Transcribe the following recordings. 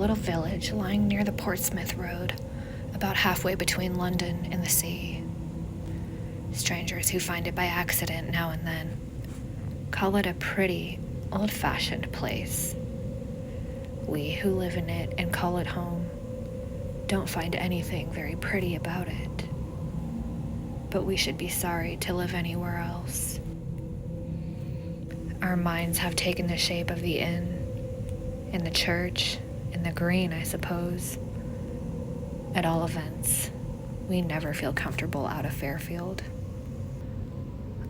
little village lying near the Portsmouth Road, about halfway between London and the sea. Strangers who find it by accident now and then call it a pretty, old-fashioned place. We who live in it and call it home don't find anything very pretty about it. But we should be sorry to live anywhere else. Our minds have taken the shape of the inn, and the church, and the green, I suppose. At all events, we never feel comfortable out of Fairfield.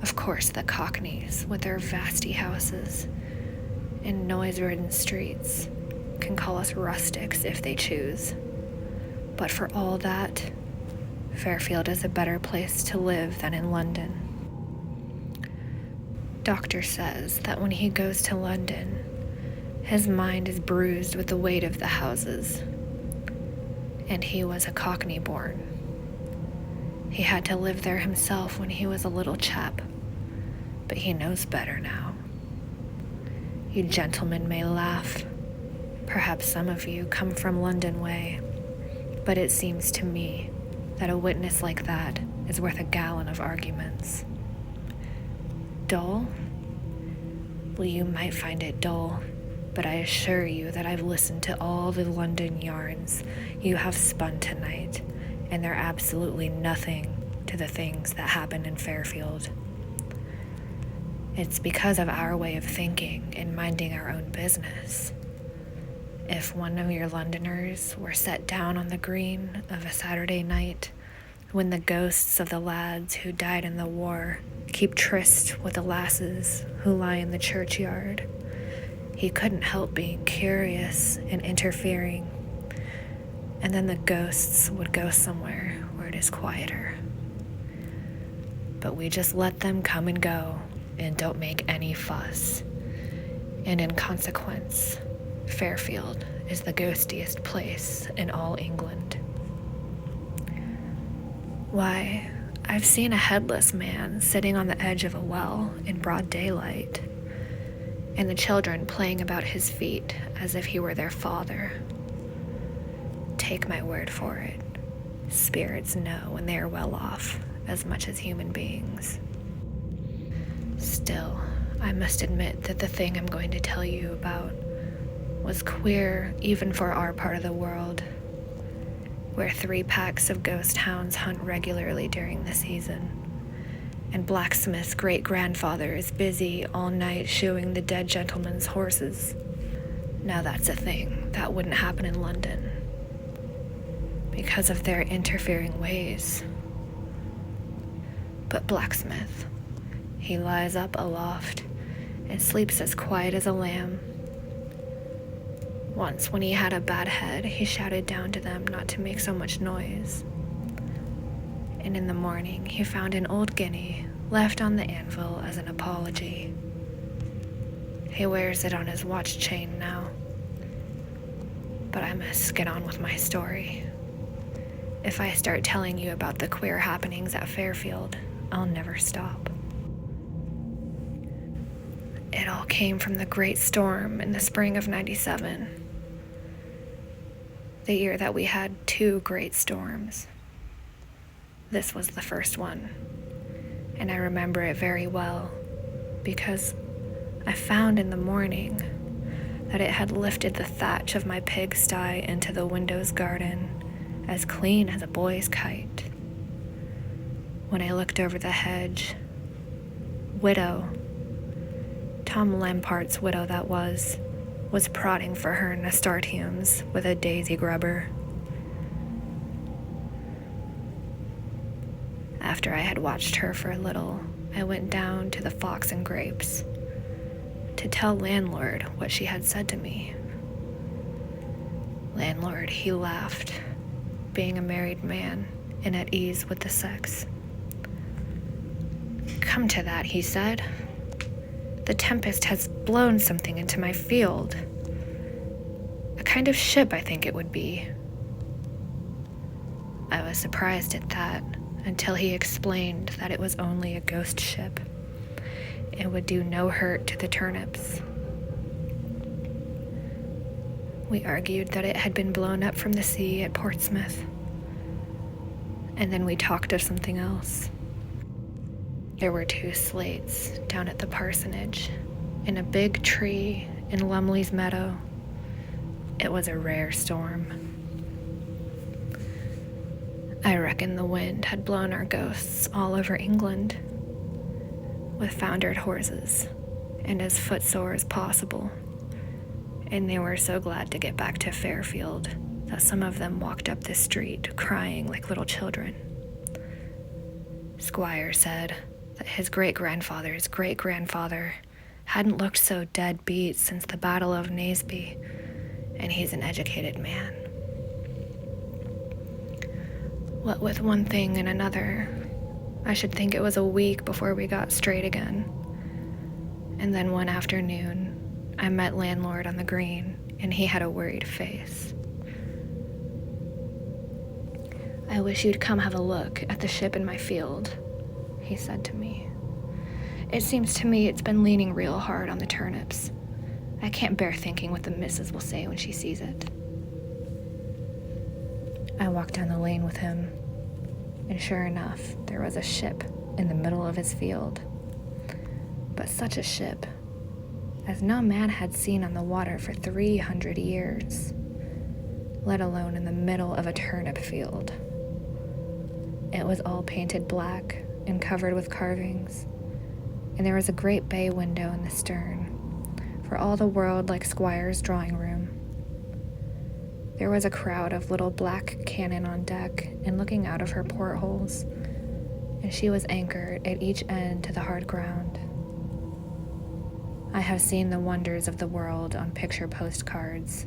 Of course, the Cockneys, with their vasty houses and noise-ridden streets, can call us rustics if they choose. But for all that, Fairfield is a better place to live than in London. Doctor says that when he goes to London, his mind is bruised with the weight of the houses. And he was a Cockney born. He had to live there himself when he was a little chap, but he knows better now. You gentlemen may laugh. Perhaps some of you come from London way, but it seems to me that a witness like that is worth a gallon of arguments. Dull? Well, you might find it dull, but I assure you that I've listened to all the London yarns you have spun tonight, and they're absolutely nothing to the things that happen in Fairfield. It's because of our way of thinking and minding our own business. If one of your Londoners were set down on the green of a Saturday night, when the ghosts of the lads who died in the war keep tryst with the lasses who lie in the churchyard, he couldn't help being curious and interfering, and then the ghosts would go somewhere where it is quieter. But we just let them come and go and don't make any fuss, and in consequence, Fairfield is the ghostiest place in all England. Why, I've seen a headless man sitting on the edge of a well in broad daylight, and the children playing about his feet as if he were their father. Take my word for it, spirits know when they are well off as much as human beings. Still, I must admit that the thing I'm going to tell you about was queer even for our part of the world, where 3 packs of ghost hounds hunt regularly during the season, and Blacksmith's great-grandfather is busy all night shoeing the dead gentleman's horses. Now that's a thing that wouldn't happen in London, because of their interfering ways. But Blacksmith, he lies up aloft and sleeps as quiet as a lamb. Once, when he had a bad head, he shouted down to them not to make so much noise. And in the morning, he found an old guinea left on the anvil as an apology. He wears it on his watch chain now. But I must get on with my story. If I start telling you about the queer happenings at Fairfield, I'll never stop. It all came from the great storm in the spring of '97. The year that we had 2 great storms. This was the first one, and I remember it very well because I found in the morning that it had lifted the thatch of my pigsty into the window's garden as clean as a boy's kite. When I looked over the hedge, Widow, Tom Lampart's widow that was prodding for her nasturtiums with a daisy grubber. After I had watched her for a little, I went down to the Fox and Grapes to tell landlord what she had said to me. Landlord, he laughed, being a married man and at ease with the sex. Come to that, he said. The tempest has blown something into my field. A kind of ship, I think it would be. I was surprised at that until he explained that it was only a ghost ship. It would do no hurt to the turnips. We argued that it had been blown up from the sea at Portsmouth. And then we talked of something else. There were 2 slates down at the parsonage, in a big tree in Lumley's meadow. It was a rare storm. I reckon the wind had blown our ghosts all over England, with foundered horses and as footsore as possible, and they were so glad to get back to Fairfield that some of them walked up the street crying like little children. Squire said that his great-grandfather's great-grandfather hadn't looked so dead beat since the Battle of Naseby, and he's an educated man. What with one thing and another, I should think it was a week before we got straight again. And then one afternoon, I met Landlord on the green, and he had a worried face. "I wish you'd come have a look at the ship in my field," he said to me. "It seems to me it's been leaning real hard on the turnips. I can't bear thinking what the missus will say when she sees it." I walked down the lane with him, and sure enough, there was a ship in the middle of his field. But such a ship as no man had seen on the water for 300 years, let alone in the middle of a turnip field. It was all painted black and covered with carvings, and there was a great bay window in the stern, for all the world like Squire's drawing room. There was a crowd of little black cannon on deck and looking out of her portholes, and she was anchored at each end to the hard ground. I have seen the wonders of the world on picture postcards,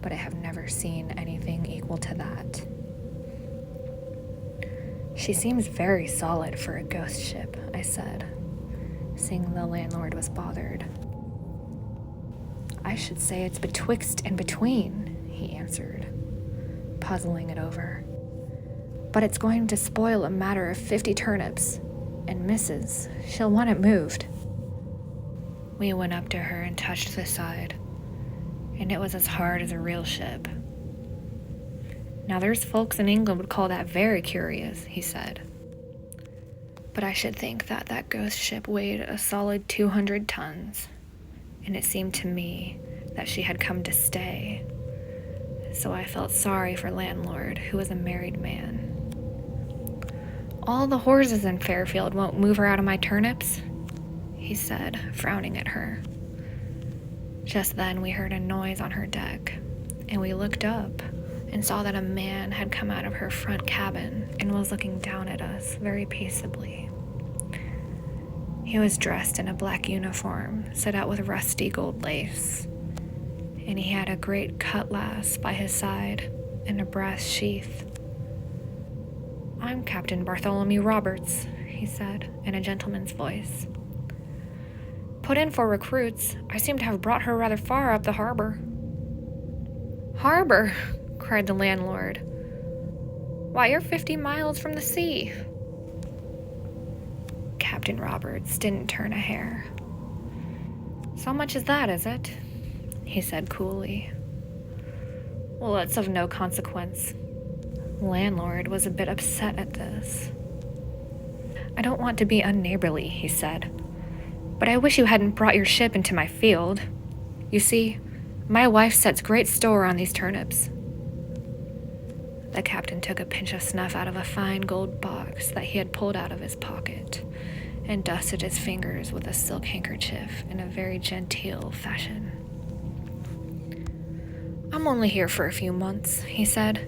but I have never seen anything equal to that. "She seems very solid for a ghost ship," I said, seeing the landlord was bothered. "I should say it's betwixt and between," he answered, puzzling it over. "But it's going to spoil a matter of 50 turnips, and missus, she'll want it moved." We went up to her and touched the side, and it was as hard as a real ship. "Now there's folks in England would call that very curious," he said. But I should think that that ghost ship weighed a solid 200 tons, and it seemed to me that she had come to stay. So I felt sorry for Landlord, who was a married man. "All the horses in Fairfield won't move her out of my turnips," he said, frowning at her. Just then we heard a noise on her deck, and we looked up and saw that a man had come out of her front cabin and was looking down at us very peaceably. He was dressed in a black uniform set out with rusty gold lace, and he had a great cutlass by his side and a brass sheath. "I'm Captain Bartholomew Roberts," he said in a gentleman's voice. "Put in for recruits. I seem to have brought her rather far up the harbor." "Harbor?" cried the landlord. "Why, you're 50 miles from the sea." Captain Roberts didn't turn a hair. "So much as that, is it?" he said coolly. "Well, it's of no consequence." The landlord was a bit upset at this. "I don't want to be unneighborly," he said, "but I wish you hadn't brought your ship into my field. You see, my wife sets great store on these turnips." The captain took a pinch of snuff out of a fine gold box that he had pulled out of his pocket and dusted his fingers with a silk handkerchief in a very genteel fashion. "I'm only here for a few months," he said,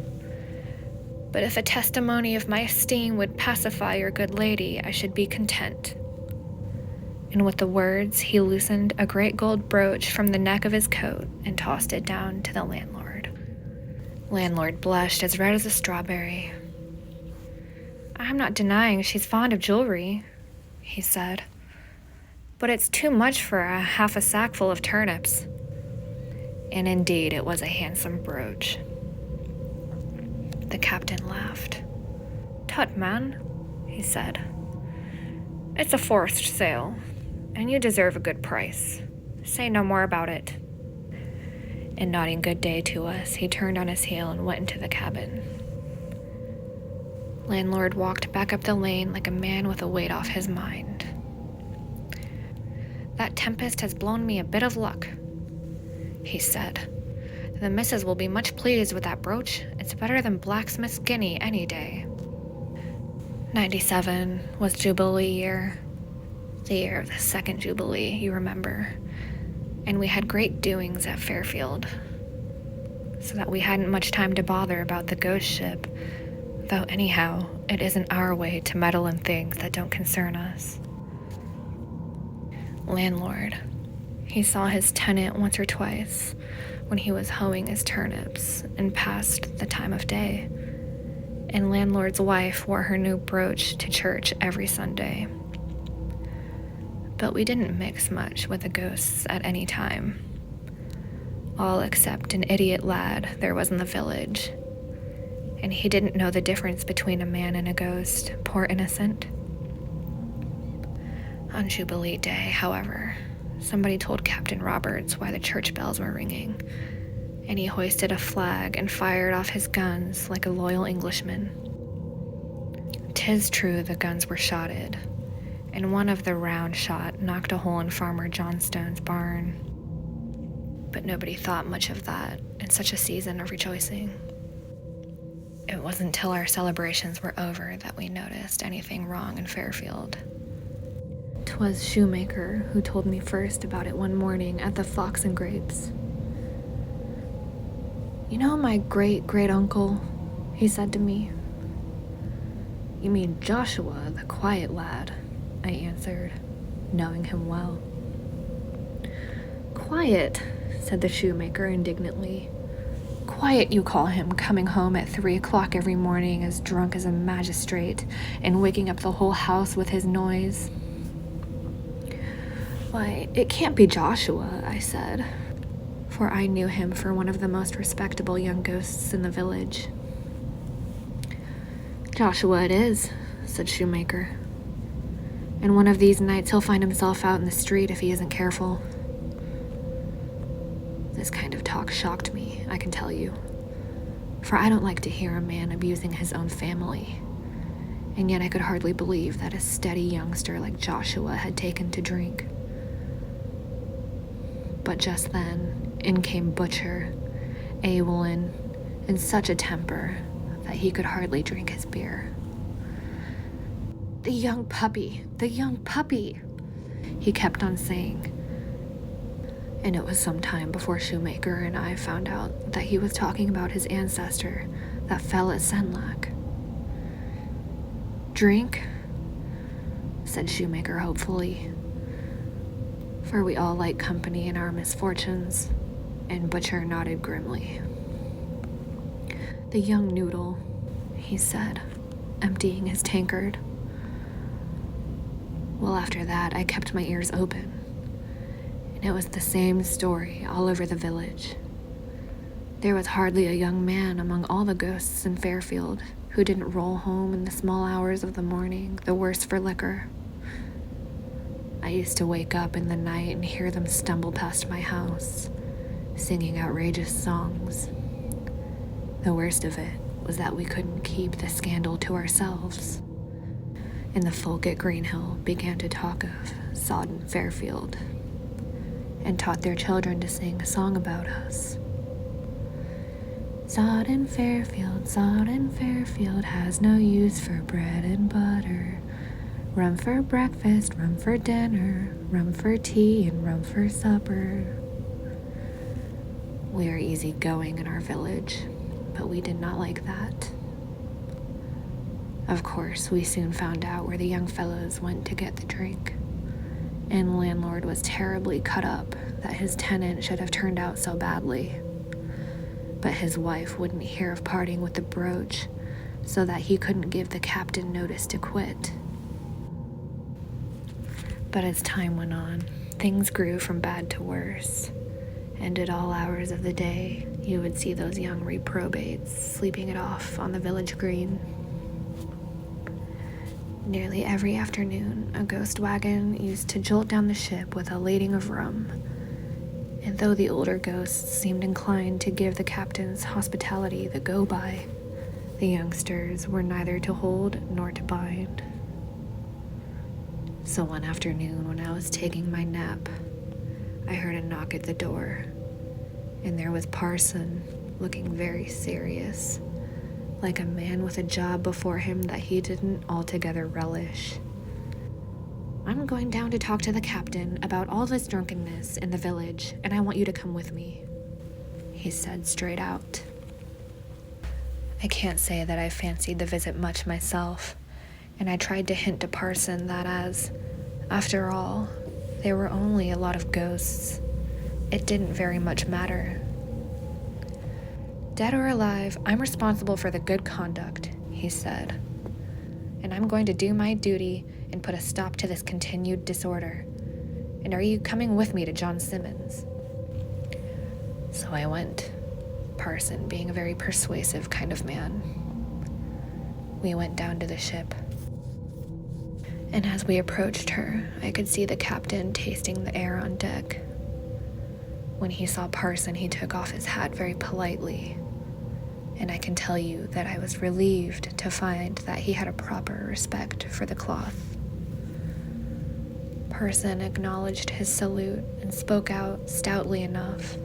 "but if a testimony of my esteem would pacify your good lady, I should be content." And with the words, he loosened a great gold brooch from the neck of his coat and tossed it down to the landlord. Landlord blushed as red as a strawberry. "I'm not denying she's fond of jewelry," he said, "but it's too much for half a sackful of turnips." And indeed, it was a handsome brooch. The captain laughed. "Tut, man," he said. "It's a forced sale, and you deserve a good price. Say no more about it." and nodding good day to us, he turned on his heel and went into the cabin. Landlord walked back up the lane like a man with a weight off his mind. "That tempest has blown me a bit of luck," he said. "The missus will be much pleased with that brooch. It's better than blacksmith's guinea any day." 97 was Jubilee year, the year of the second Jubilee, you remember. And we had great doings at Fairfield, so that we hadn't much time to bother about the ghost ship, though anyhow, it isn't our way to meddle in things that don't concern us. Landlord, he saw his tenant once or twice when he was hoeing his turnips and past the time of day, and landlord's wife wore her new brooch to church every Sunday. But we didn't mix much with the ghosts at any time, all except an idiot lad there was in the village, and he didn't know the difference between a man and a ghost, poor innocent. On Jubilee Day, however, somebody told Captain Roberts why the church bells were ringing, and he hoisted a flag and fired off his guns like a loyal Englishman. 'Tis true the guns were shotted, and one of the round shot knocked a hole in Farmer Johnstone's barn. But nobody thought much of that in such a season of rejoicing. It wasn't till our celebrations were over that we noticed anything wrong in Fairfield. 'Twas Shoemaker who told me first about it one morning at the Fox and Grapes. "You know my great-great-uncle?" he said to me. "You mean Joshua, the quiet lad," I answered, knowing him well. "Quiet," said the shoemaker indignantly. "Quiet you call him, coming home at 3 o'clock every morning as drunk as a magistrate and waking up the whole house with his noise." "Why, it can't be Joshua," I said, for I knew him for one of the most respectable young ghosts in the village. "Joshua it is," said Shoemaker. "And one of these nights he'll find himself out in the street if he isn't careful." This kind of talk shocked me, I can tell you, for I don't like to hear a man abusing his own family, and yet I could hardly believe that a steady youngster like Joshua had taken to drink. But just then, in came Butcher, Awolin, in such a temper that he could hardly drink his beer. The young puppy, he kept on saying. And it was some time before Shoemaker and I found out that he was talking about his ancestor that fell at Senlac. "Drink?" said Shoemaker hopefully, for we all like company in our misfortunes, and Butcher nodded grimly. "The young noodle," he said, emptying his tankard. Well, after that, I kept my ears open, and it was the same story all over the village. There was hardly a young man among all the ghosts in Fairfield who didn't roll home in the small hours of the morning, the worse for liquor. I used to wake up in the night and hear them stumble past my house, singing outrageous songs. The worst of it was that we couldn't keep the scandal to ourselves, and the folk at Greenhill began to talk of sodden Fairfield, and taught their children to sing a song about us. Sodden Fairfield has no use for bread and butter. Rum for breakfast, rum for dinner, rum for tea, and rum for supper. We are easygoing in our village, but we did not like that. Of course, we soon found out where the young fellows went to get the drink, and the landlord was terribly cut up that his tenant should have turned out so badly. But his wife wouldn't hear of parting with the brooch, so that he couldn't give the captain notice to quit. But as time went on, things grew from bad to worse, and at all hours of the day, you would see those young reprobates sleeping it off on the village green. Nearly every afternoon, a ghost wagon used to jolt down the ship with a lading of rum, And though the older ghosts seemed inclined to give the captain's hospitality the go-by, the youngsters were neither to hold nor to bind. So one afternoon when I was taking my nap, I heard a knock at the door, and there was Parson, looking very serious, like a man with a job before him that he didn't altogether relish. "I'm going down to talk to the captain about all this drunkenness in the village, and I want you to come with me," he said straight out. I can't say that I fancied the visit much myself, and I tried to hint to Parson that as, after all, they were only a lot of ghosts, it didn't very much matter. "Dead or alive, I'm responsible for the good conduct," he said, "and I'm going to do my duty and put a stop to this continued disorder. And are you coming with me to John Simmons?" So I went, Parson being a very persuasive kind of man. We went down to the ship, and as we approached her, I could see the captain tasting the air on deck. When he saw Parson, he took off his hat very politely, and I can tell you that I was relieved to find that he had a proper respect for the cloth. Parson acknowledged his salute and spoke out stoutly enough.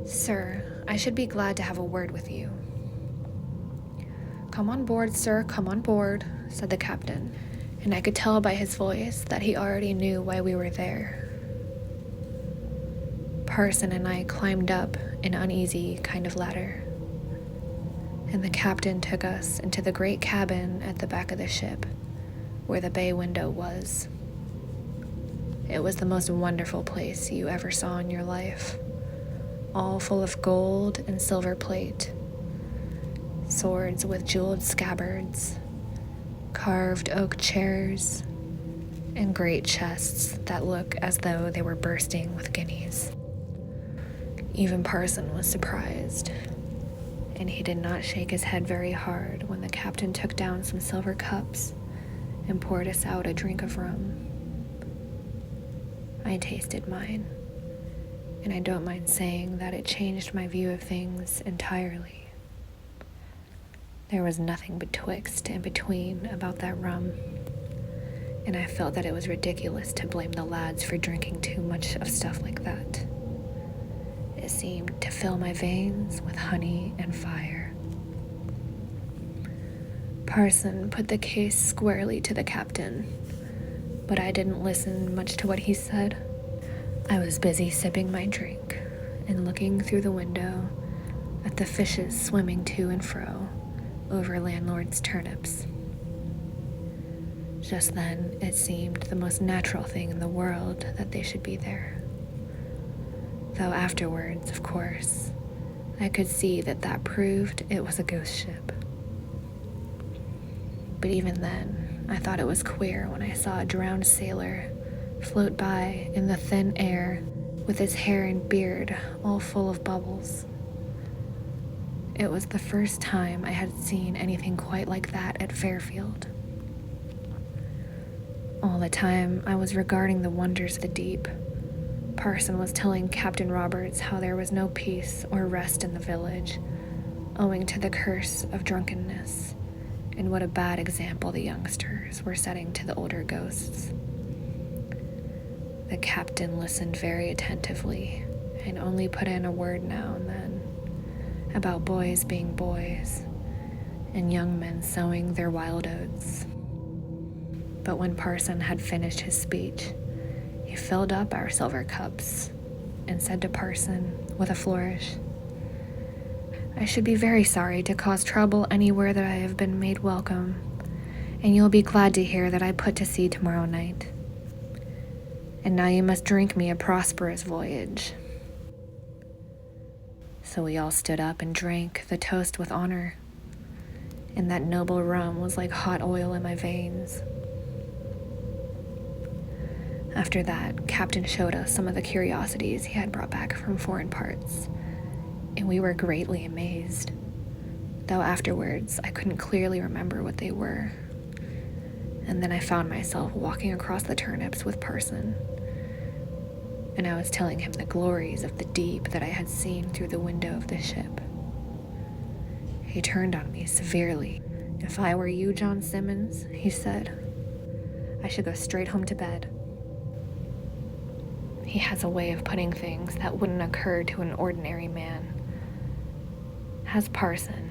"Sir, I should be glad to have a word with you." "Come on board, sir, come on board," said the captain, and I could tell by his voice that he already knew why we were there. Parson and I climbed up an uneasy kind of ladder, and the captain took us into the great cabin at the back of the ship, where the bay window was. It was the most wonderful place you ever saw in your life, all full of gold and silver plate, swords with jeweled scabbards, carved oak chairs, and great chests that look as though they were bursting with guineas. Even Parson was surprised, and he did not shake his head very hard when the captain took down some silver cups and poured us out a drink of rum. I tasted mine, and I don't mind saying that it changed my view of things entirely. There was nothing betwixt and between about that rum, and I felt that it was ridiculous to blame the lads for drinking too much of stuff like that. It seemed to fill my veins with honey and fire. Parson put the case squarely to the captain, but I didn't listen much to what he said. I was busy sipping my drink and looking through the window at the fishes swimming to and fro over landlord's turnips. Just then, it seemed the most natural thing in the world that they should be there. Though afterwards, of course, I could see that that proved it was a ghost ship. But even then, I thought it was queer when I saw a drowned sailor float by in the thin air with his hair and beard all full of bubbles. It was the first time I had seen anything quite like that at Fairfield. All the time I was regarding the wonders of the deep, Parson was telling Captain Roberts how there was no peace or rest in the village, owing to the curse of drunkenness, and what a bad example the youngsters were setting to the older ghosts. The captain listened very attentively and only put in a word now and then about boys being boys and young men sowing their wild oats. But when Parson had finished his speech, he filled up our silver cups and said to Parson with a flourish, "I should be very sorry to cause trouble anywhere that I have been made welcome, and you'll be glad to hear that I put to sea tomorrow night. And now you must drink me a prosperous voyage." So we all stood up and drank the toast with honor, and that noble rum was like hot oil in my veins. After that, Captain showed us some of the curiosities he had brought back from foreign parts, and we were greatly amazed, though afterwards I couldn't clearly remember what they were. And then I found myself walking across the turnips with Parson, and I was telling him the glories of the deep that I had seen through the window of the ship. He turned on me severely. "If I were you, John Simmons," he said, "I should go straight home to bed." He has a way of putting things that wouldn't occur to an ordinary man. Has Parson,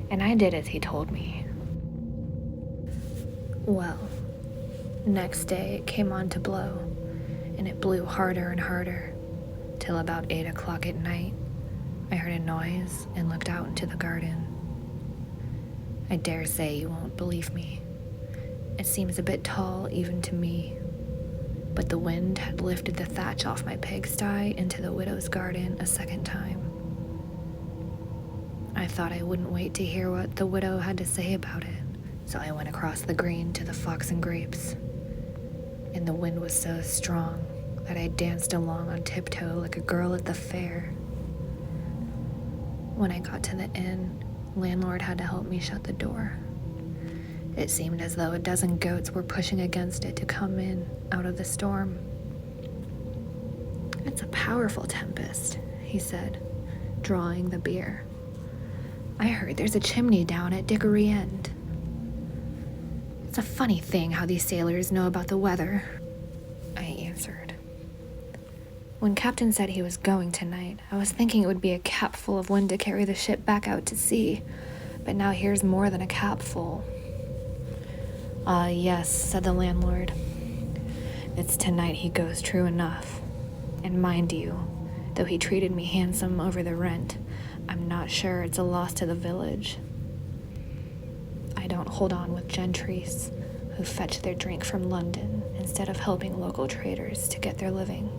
and I did as he told me. Well, next day it came on to blow, and it blew harder and harder, till about 8 o'clock at night, I heard a noise and looked out into the garden. I dare say you won't believe me. It seems a bit tall even to me, but the wind had lifted the thatch off my pigsty into the widow's garden a second time. I thought I wouldn't wait to hear what the widow had to say about it, so I went across the green to the Fox and Grapes, and the wind was so strong that I danced along on tiptoe like a girl at the fair. When I got to the inn, landlord had to help me shut the door. It seemed as though a dozen goats were pushing against it to come in out of the storm. "It's a powerful tempest," he said, drawing the beer. "I heard there's a chimney down at Dickory End." "It's a funny thing how these sailors know about the weather," I answered. "When Captain said he was going tonight, I was thinking it would be a capful of wind to carry the ship back out to sea, but now here's more than a capful." "Ah, yes," said the landlord. "It's tonight he goes true enough. And mind you, though he treated me handsome over the rent, I'm not sure it's a loss to the village. I don't hold on with gentries who fetch their drink from London instead of helping local traders to get their living."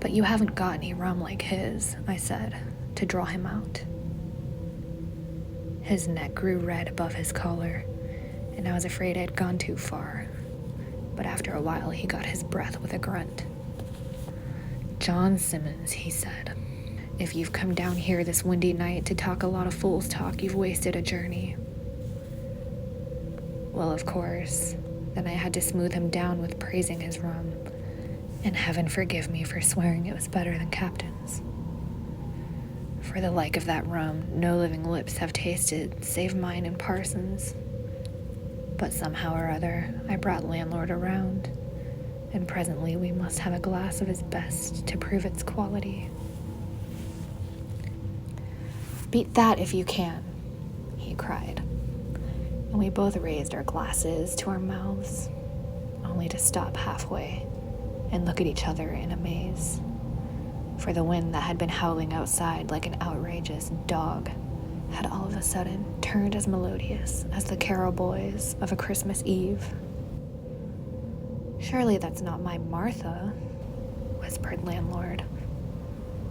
"But you haven't got any rum like his," I said, to draw him out. His neck grew red above his collar, and I was afraid I'd gone too far. But after a while, he got his breath with a grunt. "John Simmons," he said, "if you've come down here this windy night to talk a lot of fool's talk, you've wasted a journey." Well, of course, then I had to smooth him down with praising his rum, and heaven forgive me for swearing it was better than Captain's. For the like of that rum, no living lips have tasted, save mine and Parson's. But somehow or other, I brought landlord around, and presently we must have a glass of his best to prove its quality. "Beat that if you can," he cried, and we both raised our glasses to our mouths, only to stop halfway and look at each other in amaze. For the wind that had been howling outside like an outrageous dog had all of a sudden turned as melodious as the carol boys of a Christmas Eve. "Surely that's not my Martha," whispered landlord,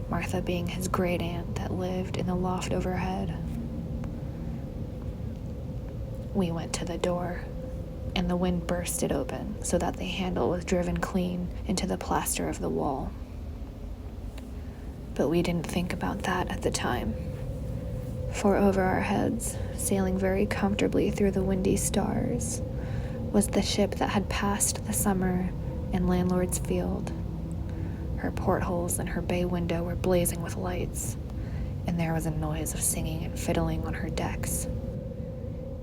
Martha being his great aunt that lived in the loft overhead. We went to the door, and the wind burst it open so that the handle was driven clean into the plaster of the wall. But we didn't think about that at the time, for over our heads, sailing very comfortably through the windy stars, was the ship that had passed the summer in landlord's field. Her portholes and her bay window were blazing with lights, and there was a noise of singing and fiddling on her decks.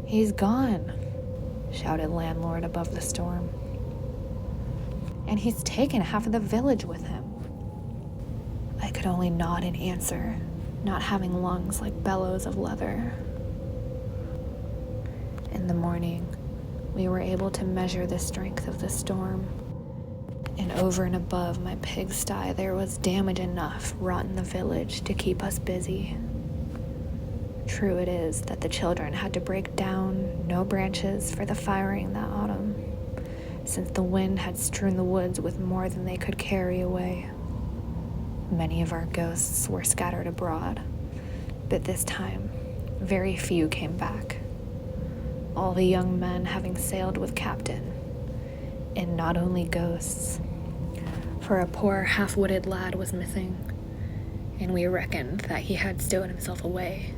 "He's gone," shouted landlord above the storm. "And he's taken half of the village with him." I could only nod in answer, not having lungs like bellows of leather. In the morning, we were able to measure the strength of the storm, and over and above my pigsty there was damage enough wrought in the village to keep us busy. True it is that the children had to break down no branches for the firing that autumn, since the wind had strewn the woods with more than they could carry away. Many of our ghosts were scattered abroad, but this time very few came back, all the young men having sailed with Captain, and not only ghosts, for a poor half-witted lad was missing, and we reckoned that he had stowed himself away,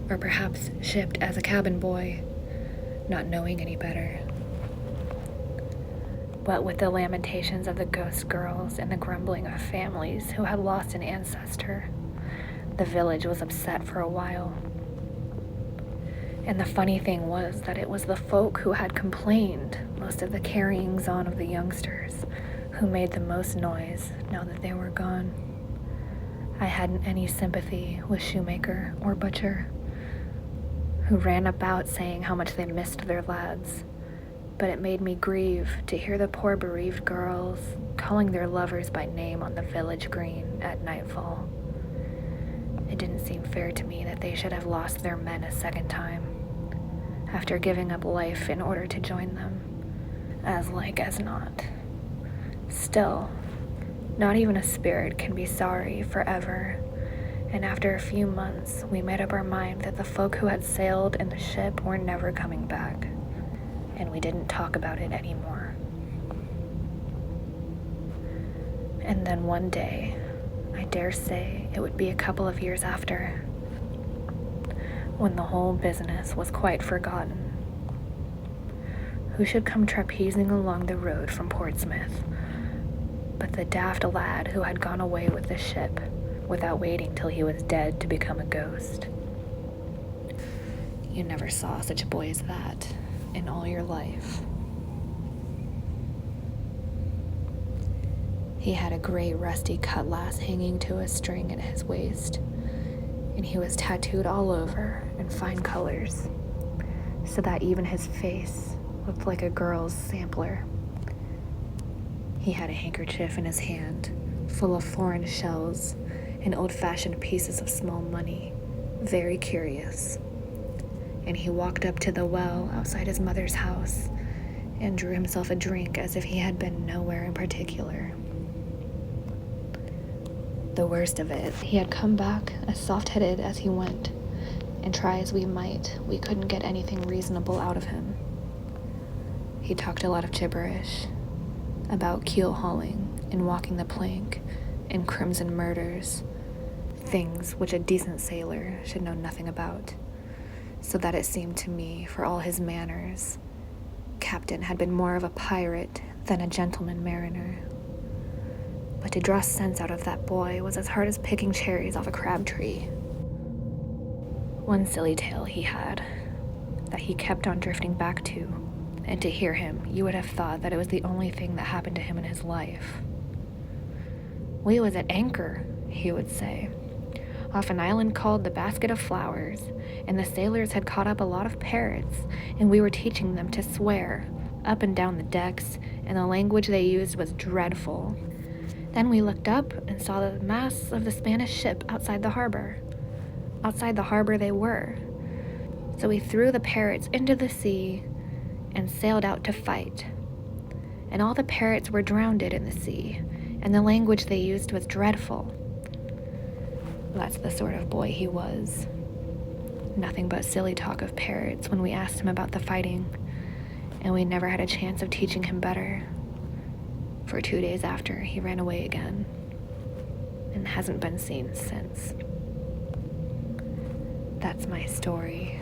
or perhaps shipped as a cabin boy, not knowing any better. What with the lamentations of the ghost girls and the grumbling of families who had lost an ancestor, the village was upset for a while. And the funny thing was that it was the folk who had complained most of the carryings on of the youngsters who made the most noise now that they were gone. I hadn't any sympathy with shoemaker or butcher, who ran about saying how much they missed their lads, but it made me grieve to hear the poor bereaved girls calling their lovers by name on the village green at nightfall. It didn't seem fair to me that they should have lost their men a second time, after giving up life in order to join them, as like as not. Still, not even a spirit can be sorry forever, and after a few months, we made up our mind that the folk who had sailed in the ship were never coming back, and we didn't talk about it anymore. And then one day, I dare say it would be a couple of years after, when the whole business was quite forgotten, who should come trapezing along the road from Portsmouth but the daft lad who had gone away with the ship without waiting till he was dead to become a ghost. You never saw such a boy as that in all your life. He had a gray rusty cutlass hanging to a string at his waist, and he was tattooed all over in fine colors, so that even his face looked like a girl's sampler. He had a handkerchief in his hand, full of foreign shells and old-fashioned pieces of small money, very curious. And he walked up to the well outside his mother's house and drew himself a drink as if he had been nowhere in particular. The worst of it, he had come back as soft-headed as he went, and try as we might, we couldn't get anything reasonable out of him. He talked a lot of gibberish about keel hauling and walking the plank and crimson murders, things which a decent sailor should know nothing about, so that it seemed to me, for all his manners, Captain had been more of a pirate than a gentleman mariner. But to draw sense out of that boy was as hard as picking cherries off a crab tree. One silly tale he had, that he kept on drifting back to, and to hear him, you would have thought that it was the only thing that happened to him in his life. We was at anchor, he would say, off an island called the Basket of Flowers, and the sailors had caught up a lot of parrots, and we were teaching them to swear up and down the decks, and the language they used was dreadful. Then we looked up and saw the masts of the Spanish ship outside the harbor. Outside the harbor they were. So we threw the parrots into the sea and sailed out to fight. And all the parrots were drowned in the sea, and the language they used was dreadful. That's the sort of boy he was. Nothing but silly talk of parrots when we asked him about the fighting, and we never had a chance of teaching him better. For 2 days after, he ran away again, and hasn't been seen since. That's my story,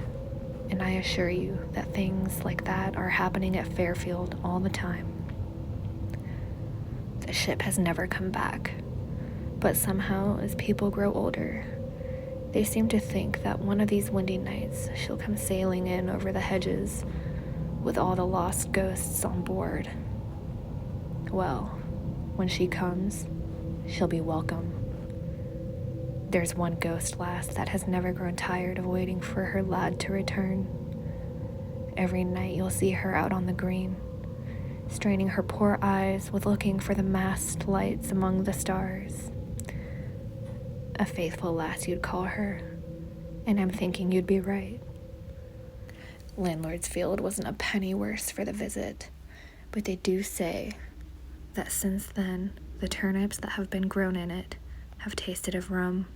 and I assure you that things like that are happening at Fairfield all the time. The ship has never come back, but somehow as people grow older, they seem to think that one of these windy nights she'll come sailing in over the hedges with all the lost ghosts on board. Well, when she comes, she'll be welcome. There's one ghost lass that has never grown tired of waiting for her lad to return. Every night you'll see her out on the green, straining her poor eyes with looking for the mast lights among the stars. A faithful lass you'd call her, and I'm thinking you'd be right. Landlord's Field wasn't a penny worse for the visit, but they do say that since then, the turnips that have been grown in it have tasted of rum.